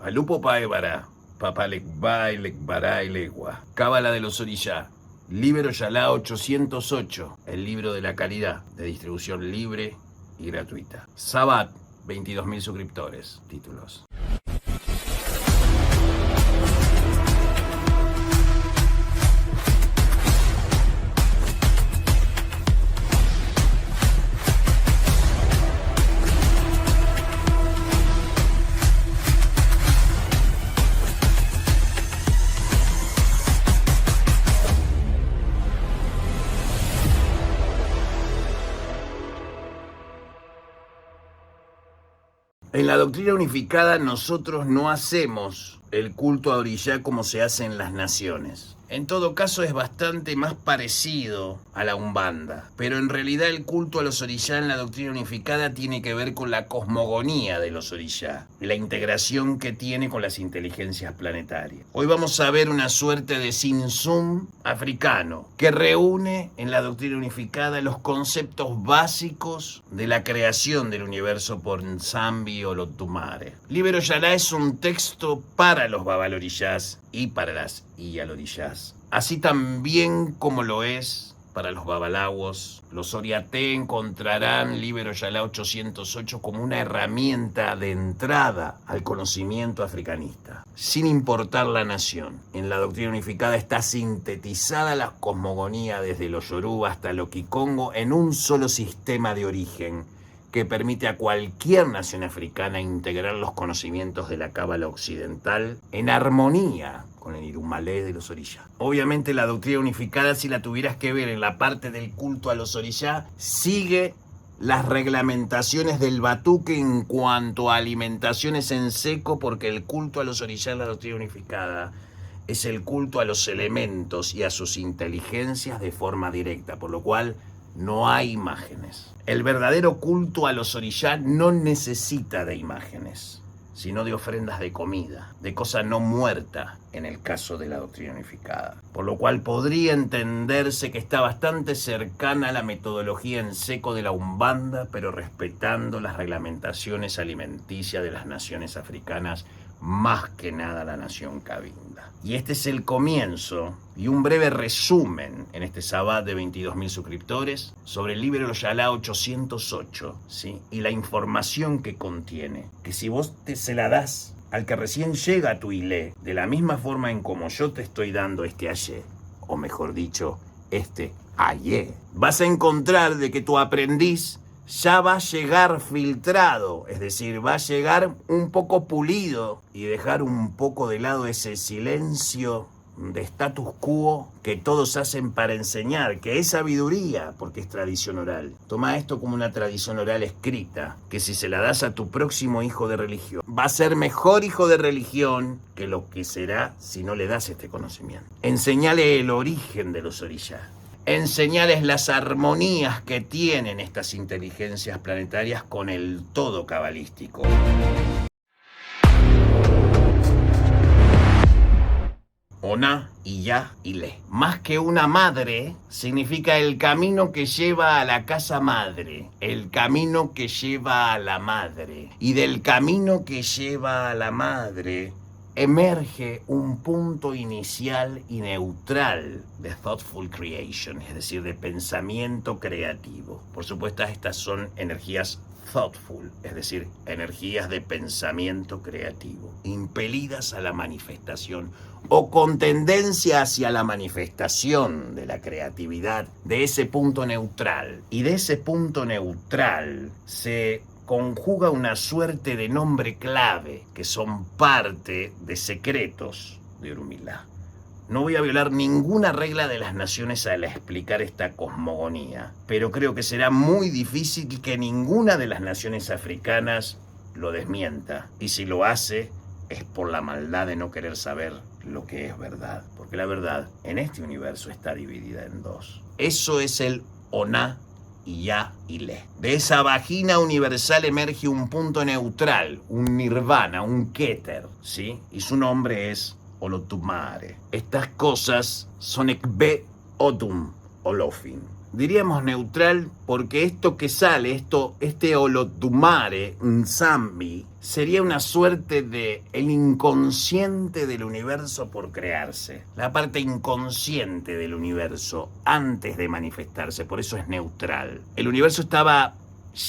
Alupo Paevara, Papalekba Lekbará Legua. Cábala de los Orishá. Libro Yalá 808, el libro de la caridad, de distribución libre y gratuita. Sabat, 22.000 suscriptores. Títulos. En la doctrina unificada nosotros no hacemos el culto a Orishá como se hace en las naciones. En todo caso es bastante más parecido a la Umbanda, pero en realidad el culto a los Orishá en la doctrina unificada tiene que ver con la cosmogonía de los Orishá, la integración que tiene con las inteligencias planetarias. Hoy vamos a ver una suerte de Sinsum africano que reúne en la doctrina unificada los conceptos básicos de la creación del universo por Nsambi Olotumare. Libro Yalá es un texto para los Babalorishás y para las Iyalorishás, así también como lo es para los babalawos. Los Oriaté encontrarán Libro Yalá 808 como una herramienta de entrada al conocimiento africanista, sin importar la nación. En la doctrina unificada está sintetizada la cosmogonía desde los Yoruba hasta los Kikongo en un solo sistema de origen que permite a cualquier nación africana integrar los conocimientos de la cábala occidental en armonía con el Irumalé de los Orishá. Obviamente la doctrina unificada, si la tuvieras que ver en la parte del culto a los Orishá, sigue las reglamentaciones del Batuque en cuanto a alimentaciones en seco, porque el culto a los Orishá en la doctrina unificada es el culto a los elementos y a sus inteligencias de forma directa, por lo cual no hay imágenes. El verdadero culto a los Orishá no necesita de imágenes, sino de ofrendas de comida, de cosa no muerta en el caso de la doctrina unificada. Por lo cual podría entenderse que está bastante cercana a la metodología en seco de la Umbanda, pero respetando las reglamentaciones alimenticias de las naciones africanas, más que nada la nación Cabinda. Y este es el comienzo y un breve resumen en este Sabat de 22.000 suscriptores sobre el libro Yalá 808, ¿sí? Y la información que contiene, que si vos se la das al que recién llega a tu Ilé, de la misma forma en como yo te estoy dando este ayer, o mejor dicho, este ayer, vas a encontrar de que tu aprendiz ya va a llegar filtrado, es decir, va a llegar un poco pulido y dejar un poco de lado ese silencio de status quo que todos hacen para enseñar, que es sabiduría, porque es tradición oral. Toma esto como una tradición oral escrita, que si se la das a tu próximo hijo de religión, va a ser mejor hijo de religión que lo que será si no le das este conocimiento. Enseñale el origen de los Orishá. Enseñarles las armonías que tienen estas inteligencias planetarias con el todo cabalístico. Ona, Iyá y Le. Más que una madre, significa el camino que lleva a la casa madre, el camino que lleva a la madre. Y del camino que lleva a la madre emerge un punto inicial y neutral de thoughtful creation, es decir, de pensamiento creativo. Por supuesto, estas son energías thoughtful, es decir, energías de pensamiento creativo, impelidas a la manifestación o con tendencia hacia la manifestación de la creatividad, de ese punto neutral. Y de ese punto neutral se conjuga una suerte de nombre clave que son parte de secretos de Orunmila. No voy a violar ninguna regla de las naciones al explicar esta cosmogonía, pero creo que será muy difícil que ninguna de las naciones africanas lo desmienta. Y si lo hace, es por la maldad de no querer saber lo que es verdad. Porque la verdad en este universo está dividida en dos. Eso es el Oná, Iyá y Le. De esa vagina universal emerge un punto neutral, un nirvana, un Keter, ¿sí? Y su nombre es Olotumare. Estas cosas son Ekbe Otum Olofin. Diríamos neutral porque esto que sale, este Olotumare, Nzambi, sería una suerte de el inconsciente del universo por crearse. La parte inconsciente del universo antes de manifestarse, por eso es neutral. El universo estaba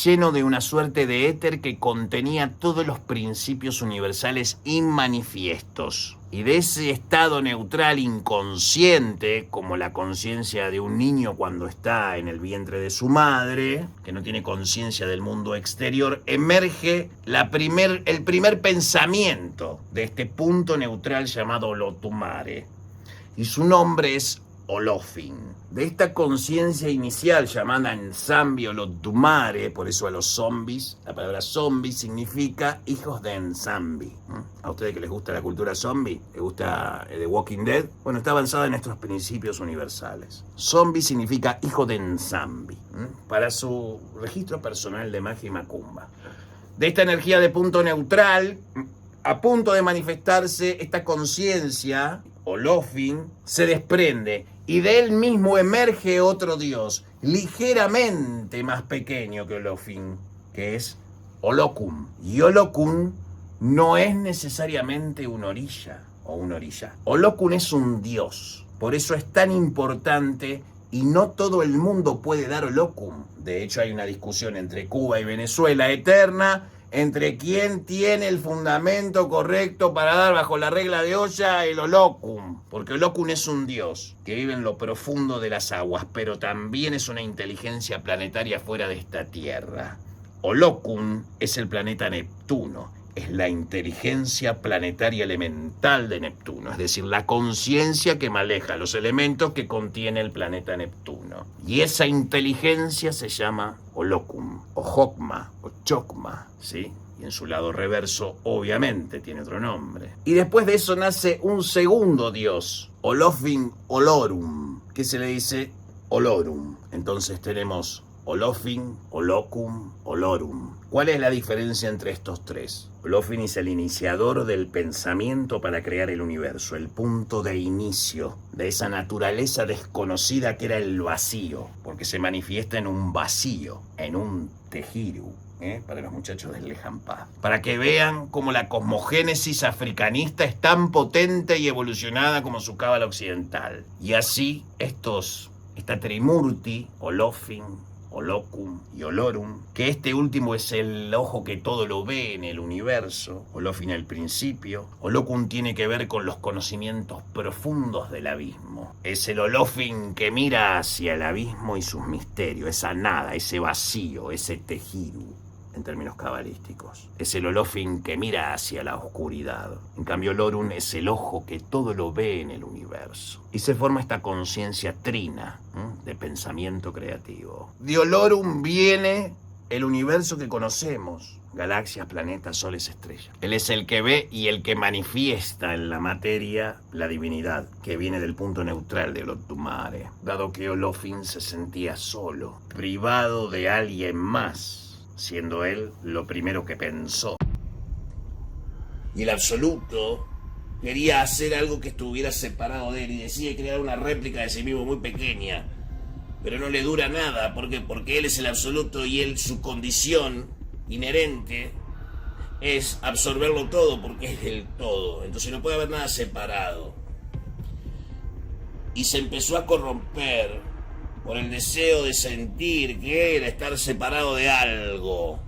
lleno de una suerte de éter que contenía todos los principios universales inmanifiestos. Y de ese estado neutral inconsciente, como la conciencia de un niño cuando está en el vientre de su madre, que no tiene conciencia del mundo exterior, emerge el primer pensamiento de este punto neutral llamado Olotumare. Y su nombre es Olofin. De esta conciencia inicial llamada Nzambi Olotumare, por eso a los zombies, la palabra zombie significa hijos de Nzambi. A ustedes que les gusta la cultura zombie, les gusta The Walking Dead, bueno, está avanzada en estos principios universales. Zombie significa hijo de Nzambi, para su registro personal de magia y macumba. De esta energía de punto neutral, a punto de manifestarse, esta conciencia, Olofin, se desprende y de él mismo emerge otro dios, ligeramente más pequeño que Olofin, que es Olokun. Y Olokun no es necesariamente un orilla o un orilla. Olokun es un dios, por eso es tan importante y no todo el mundo puede dar Olokun. De hecho hay una discusión entre Cuba y Venezuela eterna entre quién tiene el fundamento correcto para dar bajo la regla de Oya el Olokun. Porque Olokun es un dios que vive en lo profundo de las aguas, pero también es una inteligencia planetaria fuera de esta tierra. Olokun es el planeta Neptuno, es la inteligencia planetaria elemental de Neptuno, es decir, la conciencia que maneja los elementos que contiene el planeta Neptuno. Y esa inteligencia se llama Olokun, o Jokma, o Chokma, ¿sí? Y en su lado reverso, obviamente, tiene otro nombre. Y después de eso nace un segundo dios, Olofin Olorum, que se le dice Olorum. Entonces tenemos Olofin, Olokun, Olorum. ¿Cuál es la diferencia entre estos tres? Olofin es el iniciador del pensamiento para crear el universo, el punto de inicio de esa naturaleza desconocida que era el vacío, porque se manifiesta en un vacío, en un tejiru. Para los muchachos del Lejampá, para que vean cómo la cosmogénesis africanista es tan potente y evolucionada como su cábala occidental. Y así esta Trimurti, Olofin, Olokun y Olorum, que este último es el ojo que todo lo ve en el universo, Olofin el principio, Olokun tiene que ver con los conocimientos profundos del abismo. Es el Olofin que mira hacia el abismo y sus misterios, esa nada, ese vacío, ese tejido, en términos cabalísticos. Es el Olofin que mira hacia la oscuridad. En cambio, Olorum es el ojo que todo lo ve en el universo. Y se forma esta conciencia trina de pensamiento creativo. De Olorum viene el universo que conocemos. Galaxias, planetas, soles, estrellas. Él es el que ve y el que manifiesta en la materia la divinidad, que viene del punto neutral de Olotumare. Dado que Olofin se sentía solo, privado de alguien más, siendo él lo primero que pensó. Y el absoluto quería hacer algo que estuviera separado de él y decide crear una réplica de sí mismo muy pequeña, pero no le dura nada, porque él es el absoluto y él, su condición inherente es absorberlo todo, porque es el todo, entonces no puede haber nada separado. Y se empezó a corromper por el deseo de sentir que era estar separado de algo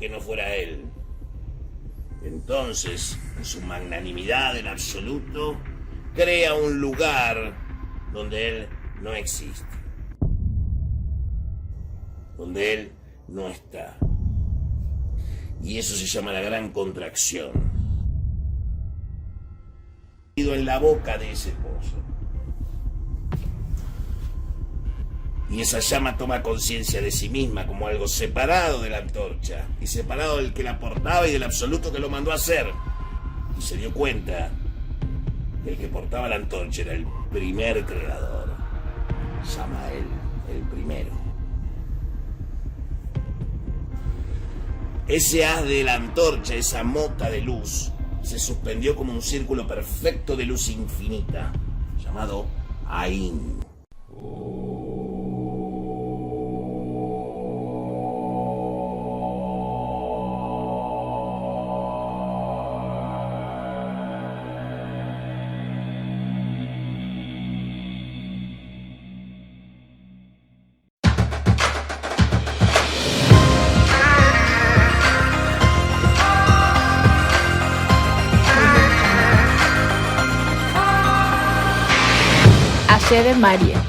que no fuera él. Entonces, en su magnanimidad en absoluto, crea un lugar donde él no existe, donde él no está. Y eso se llama la gran contracción. En la boca de ese pozo. Y esa llama toma conciencia de sí misma como algo separado de la antorcha, y separado del que la portaba y del absoluto que lo mandó a hacer. Y se dio cuenta que el que portaba la antorcha era el primer creador, Samael, el primero. Ese haz de la antorcha, esa mota de luz, se suspendió como un círculo perfecto de luz infinita, llamado Ain. José de María,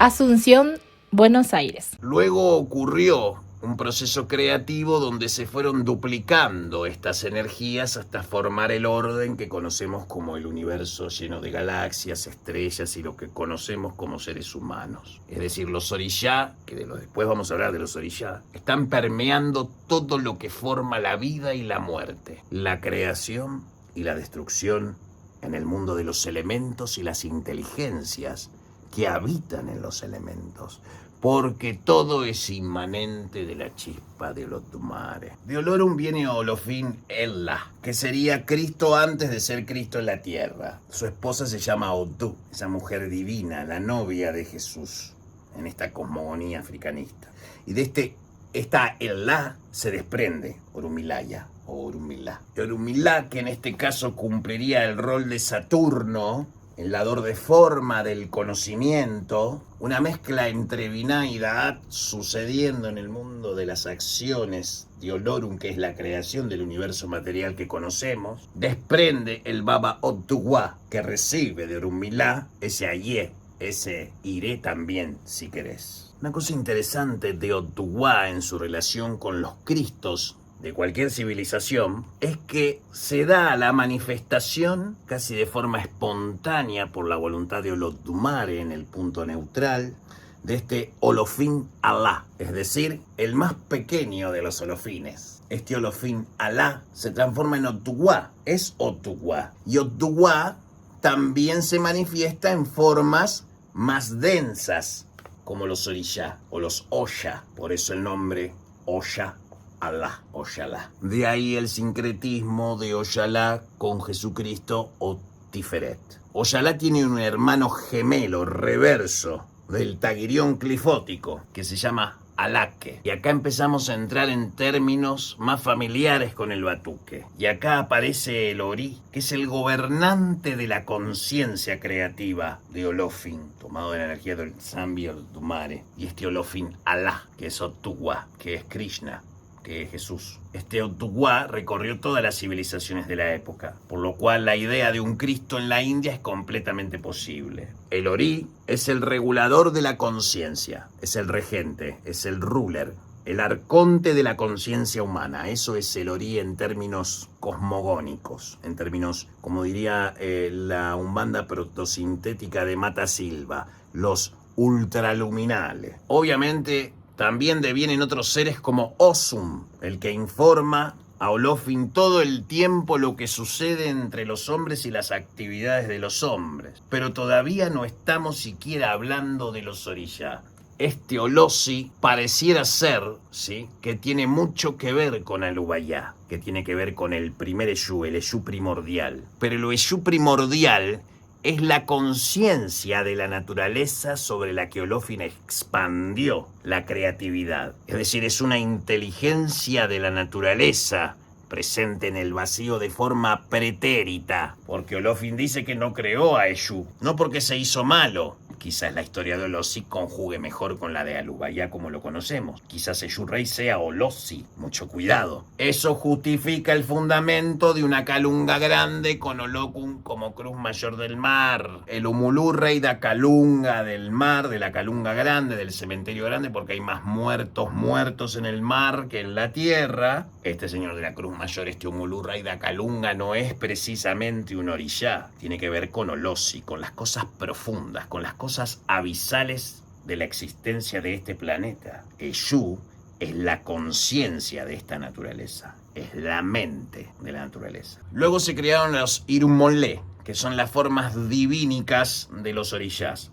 Asunción, Buenos Aires. Luego ocurrió un proceso creativo donde se fueron duplicando estas energías hasta formar el orden que conocemos como el universo lleno de galaxias, estrellas y lo que conocemos como seres humanos. Es decir, los orishá, que después vamos a hablar de los orishá, están permeando todo lo que forma la vida y la muerte, la creación y la destrucción en el mundo de los elementos y las inteligencias que habitan en los elementos. Porque todo es inmanente de la chispa de Olodumare. De Olorum viene Olofin Ella, que sería Cristo antes de ser Cristo en la tierra. Su esposa se llama Odu, esa mujer divina, la novia de Jesús, en esta cosmogonía africanista. Y de esta Ella se desprende Orumilaya o Orumilá. Orumilá, que en este caso cumpliría el rol de Saturno, el dador de forma del conocimiento, una mezcla entre Binah y Da'at sucediendo en el mundo de las acciones de Olorum, que es la creación del universo material que conocemos, desprende el Baba Otuwa, que recibe de Orumilá ese Ayé, ese Iré también, si querés. Una cosa interesante de Otuwa en su relación con los Cristos de cualquier civilización es que se da la manifestación casi de forma espontánea por la voluntad de Olodumare en el punto neutral de este Olofin Alá, es decir, el más pequeño de los olofines. Este Olofin Alá se transforma en Otuwa, es Otuwa, y Otuwa también se manifiesta en formas más densas como los orishá o los Oya, por eso el nombre Oya Alá, Oyalá. De ahí el sincretismo de Oyalá con Jesucristo o Tiferet. Oyalá tiene un hermano gemelo, reverso, del taguirión clifótico, que se llama Alaque. Y acá empezamos a entrar en términos más familiares con el batuque. Y acá aparece el Ori, que es el gobernante de la conciencia creativa de Olofin, tomado de la energía del Zambi Olodumare. Y este Olofin Alá, que es Otuwa, que es Krishna, que es Jesús. Este Otuwa recorrió todas las civilizaciones de la época, por lo cual la idea de un Cristo en la India es completamente posible. El Ori es el regulador de la conciencia, es el regente, es el ruler, el arconte de la conciencia humana. Eso es el Ori en términos cosmogónicos, en términos, como diría la Umbanda protosintética de Mata Silva, los ultraluminales. Obviamente también devienen otros seres como Osum, el que informa a Olofin todo el tiempo lo que sucede entre los hombres y las actividades de los hombres. Pero todavía no estamos siquiera hablando de los orishá. Este Olosi pareciera ser, ¿sí?, que tiene mucho que ver con Alubayá, que tiene que ver con el primer Eshu, el Eshu primordial. Pero el Eshu primordial es la conciencia de la naturaleza sobre la que Olofin expandió la creatividad. Es decir, es una inteligencia de la naturaleza presente en el vacío de forma pretérita. Porque Olofin dice que no creó a Eshu, no porque se hizo malo. Quizás la historia de Olosi conjugue mejor con la de Alubayá como lo conocemos. Quizás Eshu Rey sea Olosi. Mucho cuidado. Eso justifica el fundamento de una Calunga grande con Olokun como cruz mayor del mar. El Umulú Rey da Calunga del mar, de la Calunga grande, del cementerio grande, porque hay más muertos en el mar que en la tierra. Este señor de la cruz mayor, este Umulú Rey da Calunga, no es precisamente un orishá. Tiene que ver con Olosi, con las cosas profundas, con las cosas abisales de la existencia de este planeta. Eshu es la conciencia de esta naturaleza, es la mente de la naturaleza. Luego se crearon los Irumolé, que son las formas divínicas de los orishás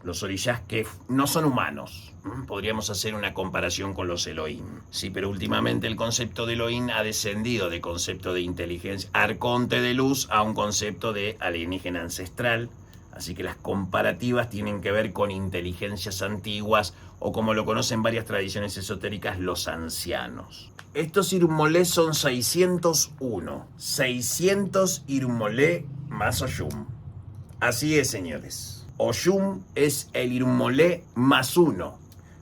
que no son humanos. Podríamos hacer una comparación con los Elohim. Sí, pero últimamente el concepto de Elohim ha descendido de concepto de inteligencia, arconte de luz, a un concepto de alienígena ancestral. Así que las comparativas tienen que ver con inteligencias antiguas o, como lo conocen varias tradiciones esotéricas, los ancianos. Estos Irumolé son 601. 600 Irumolé más Oyum. Así es, señores. Oyum es el Irumolé más 1.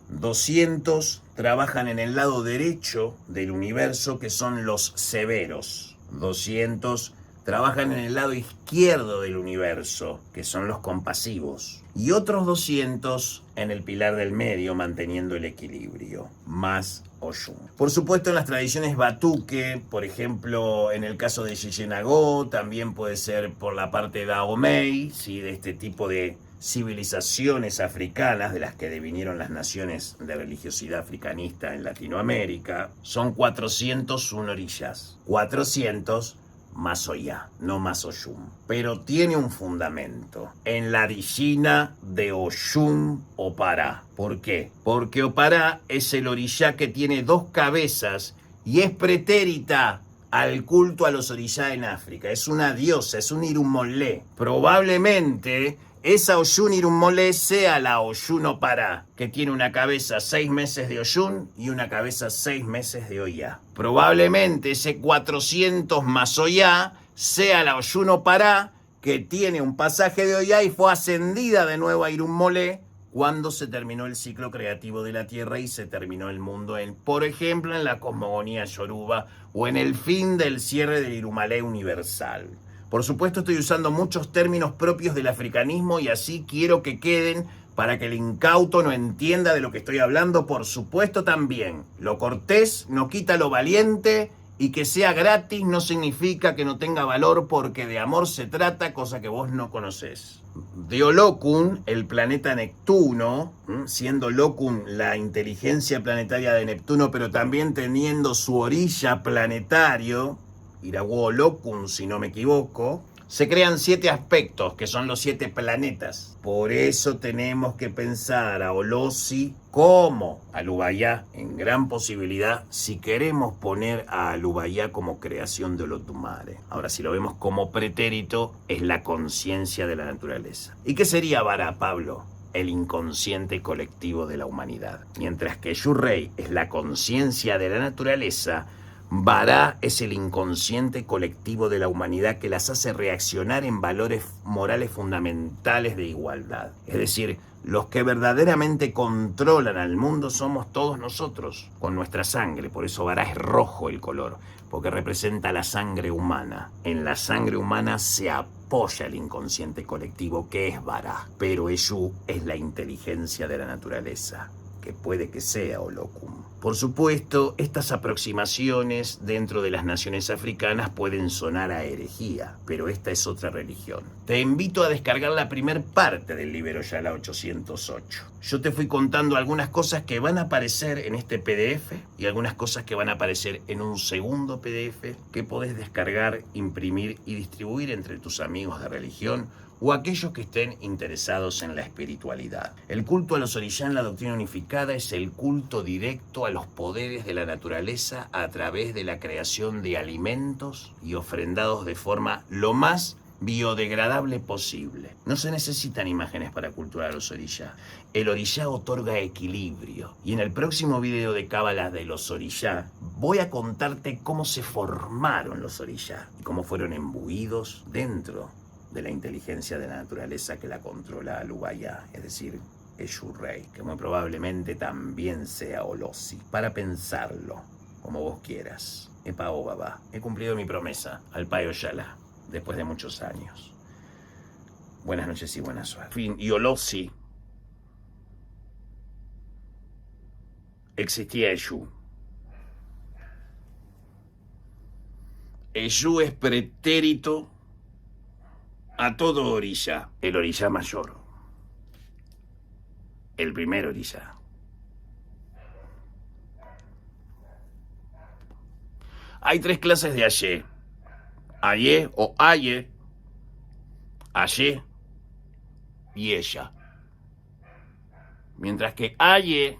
200 trabajan en el lado derecho del universo, que son los severos. 200 trabajan en el lado izquierdo del universo, que son los compasivos, y otros 200 en el pilar del medio, manteniendo el equilibrio, más Oyun. Por supuesto, en las tradiciones batuque, por ejemplo, en el caso de Xixenagó, también puede ser por la parte Dahomey, ¿sí? De este tipo de civilizaciones africanas, de las que devinieron las naciones de religiosidad africanista en Latinoamérica, son 401 orillas, 400 más Oya, no más Oyun. Pero tiene un fundamento en la Dishina de Oyun Opará. ¿Por qué? Porque Opará es el orillá que tiene 2 cabezas y es pretérita al culto a los orillá en África. Es una diosa, es un Irumolé. Probablemente esa Oyun Irumolé sea la Oyun Opará, que tiene una cabeza 6 meses de Oyun y una cabeza 6 meses de Oya. Probablemente ese 400 más Oya sea la Oyun Opará, que tiene un pasaje de Oya y fue ascendida de nuevo a Irumolé cuando se terminó el ciclo creativo de la Tierra y se terminó el mundo, por ejemplo, en la cosmogonía yoruba o en el fin del cierre del Irumalé universal. Por supuesto, estoy usando muchos términos propios del africanismo y así quiero que queden para que el incauto no entienda de lo que estoy hablando. Por supuesto, también lo cortés no quita lo valiente, y que sea gratis no significa que no tenga valor, porque de amor se trata, cosa que vos no conocés. De Olokun, el planeta Neptuno, siendo Olokun la inteligencia planetaria de Neptuno, pero también teniendo su orilla planetario, Irawo Olokun, si no me equivoco, se crean 7 aspectos, que son los 7 planetas. Por eso tenemos que pensar a Olosi como Alubayá, en gran posibilidad, si queremos poner a Alubayá como creación de Olotumare. Ahora, si lo vemos como pretérito, es la conciencia de la naturaleza. ¿Y qué sería Bará, Pablo? El inconsciente colectivo de la humanidad. Mientras que Yurrey es la conciencia de la naturaleza, Bará es el inconsciente colectivo de la humanidad que las hace reaccionar en valores morales fundamentales de igualdad. Es decir, los que verdaderamente controlan al mundo somos todos nosotros, con nuestra sangre. Por eso Bará es rojo el color, porque representa la sangre humana. En la sangre humana se apoya el inconsciente colectivo, que es Bará. Pero Eshu es la inteligencia de la naturaleza, que puede que sea Olokun. Por supuesto, estas aproximaciones dentro de las naciones africanas pueden sonar a herejía, pero esta es otra religión. Te invito a descargar la primer parte del Libro Yala 808. Yo te fui contando algunas cosas que van a aparecer en este PDF y algunas cosas que van a aparecer en un segundo PDF que podés descargar, imprimir y distribuir entre tus amigos de religión o aquellos que estén interesados en la espiritualidad. El culto a los orillá en la doctrina unificada es el culto directo a los poderes de la naturaleza a través de la creación de alimentos y ofrendados de forma lo más biodegradable posible. No se necesitan imágenes para cultuar a los orillá. El orillá otorga equilibrio. Y en el próximo video de Cábala de los orillá voy a contarte cómo se formaron los orillá y cómo fueron embuidos dentro de la inteligencia de la naturaleza que la controla Alubayá, es decir, Eshurrey, que muy probablemente también sea Olosi, para pensarlo como vos quieras. Epa o babá, he cumplido mi promesa al Payo Yala, después de muchos años. Buenas noches y buena suerte. Fin, y Olosi, existía Eshu. Eshu es pretérito a todo orillá, el orillá mayor, el primer orillá. Hay 3 clases de Ayé: Ayé o Aye, Ayé y ella. Mientras que Ayé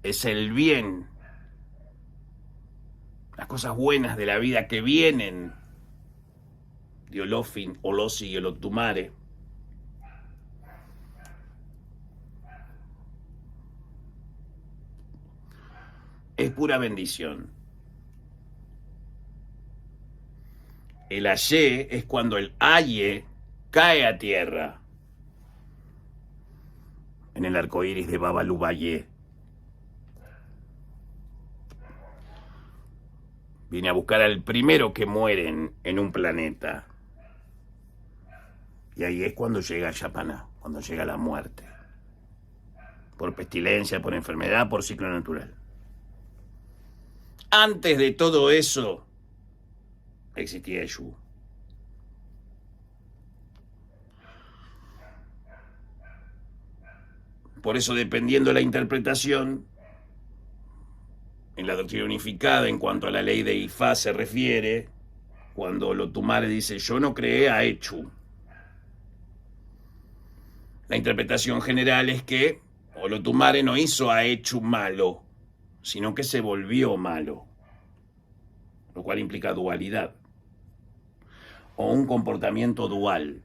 es el bien, las cosas buenas de la vida que vienen de Olofin, Olosi y Olotumare. Es pura bendición. El Ayé es cuando el Aye cae a tierra. en el arco iris de Babalubayé. Viene a buscar al primero que muere en un planeta. Y ahí es cuando llega Yapaná, cuando llega la muerte. Por pestilencia, por enfermedad, por ciclo natural. Antes de todo eso, existía Eshu. Por eso, dependiendo de la interpretación, en la doctrina unificada, en cuanto a la ley de Ifá se refiere, cuando Olotumare dice, yo no creé a Echu. La interpretación general es que Olotumare no hizo a Echu malo, sino que se volvió malo, lo cual implica dualidad, o un comportamiento dual.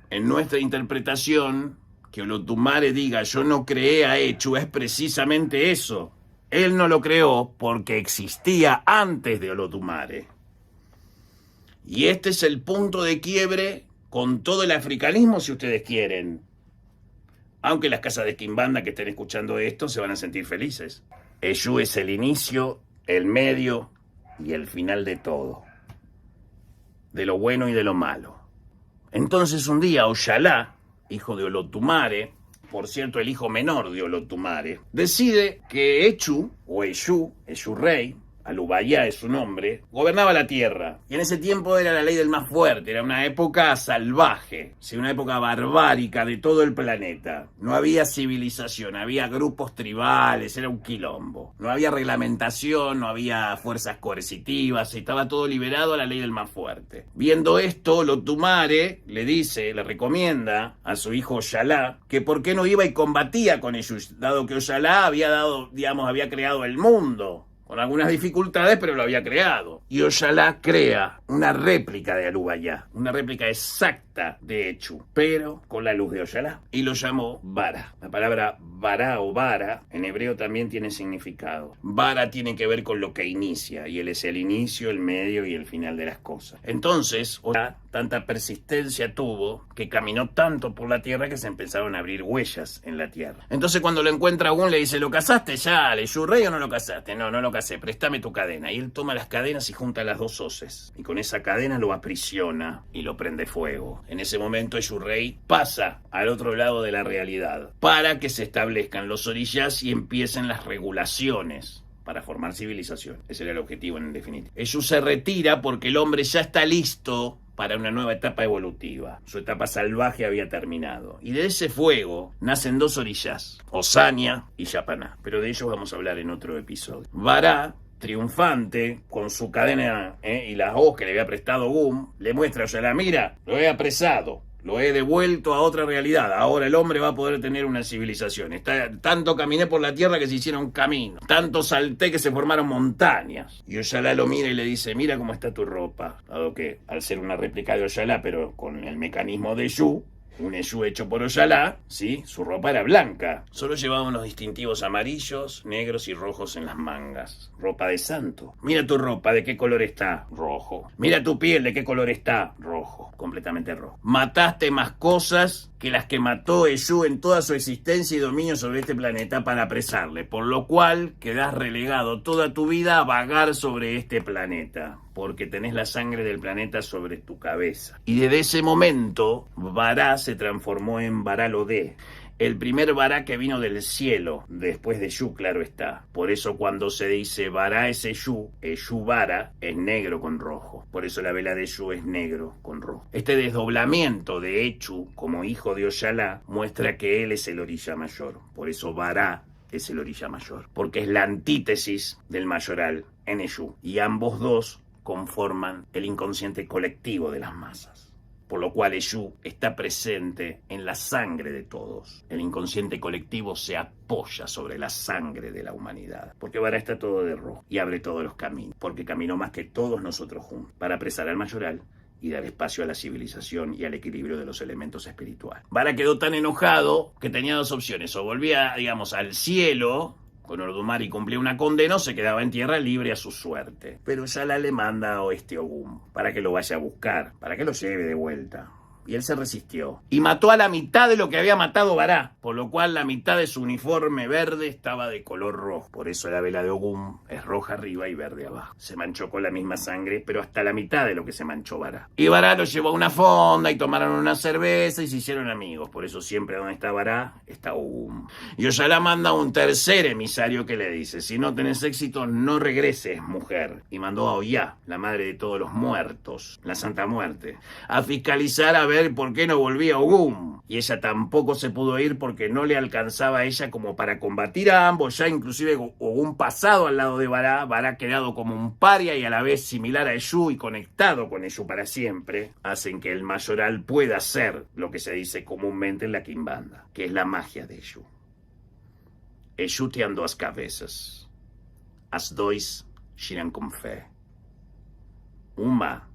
En nuestra interpretación, que Olotumare diga yo no creé a Echu es precisamente eso. Él no lo creó porque existía antes de Olotumare. Y este es el punto de quiebre con todo el africanismo, si ustedes quieren. Aunque las casas de Quimbanda que estén escuchando esto se van a sentir felices. Eshu es el inicio, el medio y el final de todo. De lo bueno y de lo malo. Entonces un día Oxalá, hijo de Olotumare, por cierto el hijo menor de Olotumare, decide que Echu, o Eshu Rey, Alubayá es su nombre, gobernaba la tierra. Y en ese tiempo era la ley del más fuerte, era una época salvaje, ¿sí? Una época barbárica de todo el planeta. No había civilización, había grupos tribales, era un quilombo. No había reglamentación, no había fuerzas coercitivas, estaba todo liberado a la ley del más fuerte. Viendo esto, Olotumare le recomienda a su hijo Oxalá que por qué no iba y combatía con ellos, dado que Oxalá había creado el mundo. Con algunas dificultades, pero lo había creado. Y Oxalá crea una réplica de Alubayá, una réplica exacta de Echu, pero con la luz de Oxalá. Y lo llamó Vara. La palabra Vara o Vara en hebreo también tiene significado. Vara tiene que ver con lo que inicia, y él es el inicio, el medio y el final de las cosas. Entonces, Oxalá tanta persistencia tuvo que caminó tanto por la tierra que se empezaron a abrir huellas en la tierra. Entonces cuando lo encuentra uno le dice, ¿lo casaste ya, Eshu Rey, o no lo casaste? No lo casé, préstame tu cadena. Y él toma las cadenas y junta las dos hoces. Y con esa cadena lo aprisiona y lo prende fuego. En ese momento Eshu Rey pasa al otro lado de la realidad para que se establezcan los orishas y empiecen las regulaciones para formar civilización. Ese era el objetivo en definitiva. Eshu se retira porque el hombre ya está listo para una nueva etapa evolutiva. Su etapa salvaje había terminado. Y de ese fuego nacen dos orishas, Osania y Yapaná. Pero de ellos vamos a hablar en otro episodio. Vara, triunfante, con su cadena y las hoz que le había prestado Gum, le muestra a Oxalá, mira, lo he apresado. Lo he devuelto a otra realidad. Ahora el hombre va a poder tener una civilización. Tanto caminé por la tierra que se hicieron caminos. Tanto salté que se formaron montañas. Y Oxalá lo mira y le dice, mira cómo está tu ropa. Dado que, al ser una réplica de Oxalá, pero con el mecanismo de Eshu, un Eshu hecho por Oxalá, ¿sí? Su ropa era blanca. Solo llevaba unos distintivos amarillos, negros y rojos en las mangas. Ropa de santo. Mira tu ropa, ¿de qué color está? Rojo. Mira tu piel, ¿de qué color está? Rojo. Completamente rojo. Mataste más cosas que las que mató Eshu en toda su existencia y dominio sobre este planeta para apresarle, por lo cual quedás relegado toda tu vida a vagar sobre este planeta, porque tenés la sangre del planeta sobre tu cabeza. Y desde ese momento, Vara se transformó en Varalodé, el primer Vara que vino del cielo, después de Eshu, claro está. Por eso cuando se dice Vara es Eshu, Eshu Vara es negro con rojo. Por eso la vela de Eshu es negro con rojo. Este desdoblamiento de Echu como hijo de Oxalá muestra que él es el orilla mayor. Por eso Vara es el orilla mayor. Porque es la antítesis del mayoral en Eshu. Y ambos dos conforman el inconsciente colectivo de las masas. Por lo cual Eshu está presente en la sangre de todos. El inconsciente colectivo se apoya sobre la sangre de la humanidad. Porque Vara está todo de rojo y abre todos los caminos. Porque caminó más que todos nosotros juntos para apresar al mayoral y dar espacio a la civilización y al equilibrio de los elementos espirituales. Vara quedó tan enojado que tenía dos opciones. O volvía, al cielo con Olotumare y cumplía una condena, o se quedaba en tierra libre a su suerte. Pero Oxalá le manda a Ogum para que lo vaya a buscar, para que lo lleve de vuelta. Y él se resistió. Y mató a la mitad de lo que había matado Vará, por lo cual la mitad de su uniforme verde estaba de color rojo. Por eso la vela de Ogún es roja arriba y verde abajo. Se manchó con la misma sangre, pero hasta la mitad de lo que se manchó Vará. Y Vará lo llevó a una fonda y tomaron una cerveza y se hicieron amigos. Por eso siempre donde está Vará, está Ogún. Y Oyalá manda a un tercer emisario que le dice: si no tenés éxito, no regreses, mujer. Y mandó a Oyá, la madre de todos los muertos, la Santa Muerte, a fiscalizar a ver por qué no volvía Ogún. Y ella tampoco se pudo ir porque no le alcanzaba a ella como para combatir a ambos. Ya inclusive Ogún pasado al lado de Vará, Vará quedado como un paria y a la vez similar a Eshu y conectado con Eshu para siempre, hacen que el mayoral pueda ser lo que se dice comúnmente en la quimbanda, que es la magia de Eshu. Eshu tem duas cabeças. As dois giram com fé. Uma,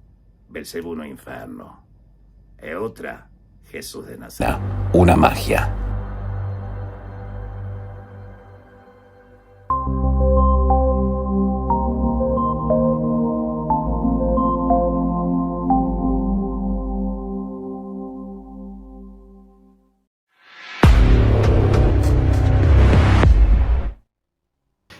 Belcebú no inferno. E otra, Jesús de Nazaret. Una magia.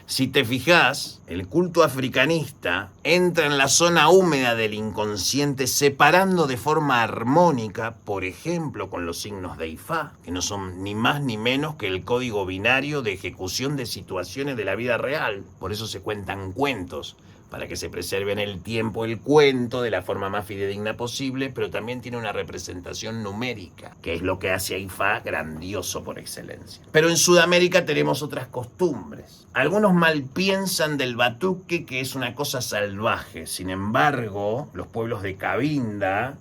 Si te fijas, el culto africanista entra en la zona húmeda del inconsciente separando de forma armónica, por ejemplo, con los signos de Ifá, que no son ni más ni menos que el código binario de ejecución de situaciones de la vida real. Por eso se cuentan cuentos, para que se preserve en el tiempo el cuento de la forma más fidedigna posible, pero también tiene una representación numérica, que es lo que hace a Ifá grandioso por excelencia. Pero en Sudamérica tenemos otras costumbres. Algunos mal piensan del batuque, que es una cosa salvaje. Sin embargo, los pueblos de Cabinda,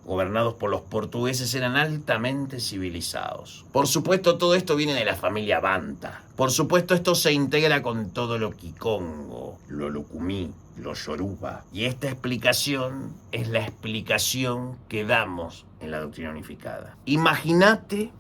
gobernados por los portugueses, eran altamente civilizados. Por supuesto, todo esto viene de la familia Banta. Por supuesto, esto se integra con todo lo quicongo, lo lucumí, lo yoruba. Y esta explicación es la explicación que damos en la doctrina unificada. Imagínate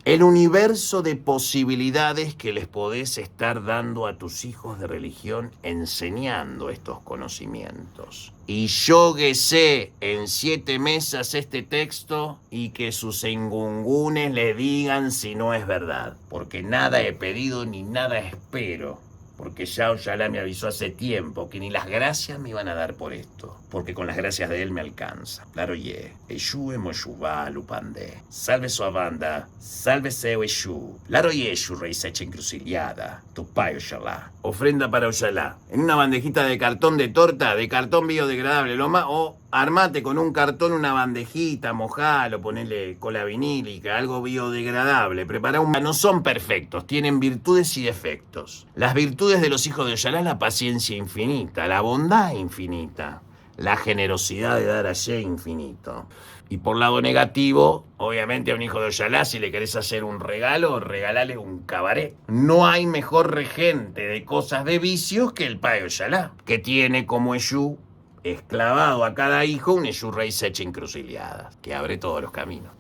el universo de posibilidades que les podés estar dando a tus hijos de religión enseñando estos conocimientos. Y yo que sé en 7 mesas este texto y que sus engungunes le digan si no es verdad. Porque nada he pedido ni nada espero. Porque ya Oyalá me avisó hace tiempo que ni las gracias me iban a dar por esto, porque con las gracias de él me alcanza. Claro, Eshu emoyubá lupandé. Salve su banda, sálvese Eshu. Claro, Eshu, rey secha encruciliada. Tu pai Oyalá. Ofrenda para Oyalá. En una bandejita de cartón de torta, de cartón biodegradable, o armate con un cartón una bandejita, mojalo, ponele cola vinílica, algo biodegradable. Prepara un... No son perfectos, tienen virtudes y defectos. Las virtudes de los hijos de Oyalá es la paciencia infinita, la bondad infinita, la generosidad de dar ayer infinito. Y por lado negativo, obviamente a un hijo de Oyalá, si le querés hacer un regalo, regalale un cabaret. No hay mejor regente de cosas de vicios que el pai Oyalá, que tiene como Eshu esclavado a cada hijo un Eshu rey secha encruciliada, que abre todos los caminos,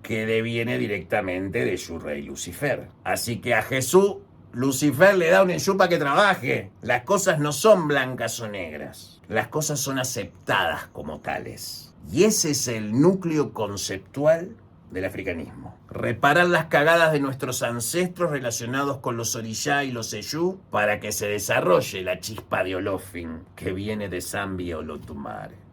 que deviene directamente de Eshu rey Lucifer. Así que a Jesús, Lucifer le da un Eshu para que trabaje. Las cosas no son blancas o negras, las cosas son aceptadas como tales. Y ese es el núcleo conceptual del africanismo. Reparar las cagadas de nuestros ancestros relacionados con los orishá y los Eshu para que se desarrolle la chispa de Olofin que viene de Zambia o Lotumare.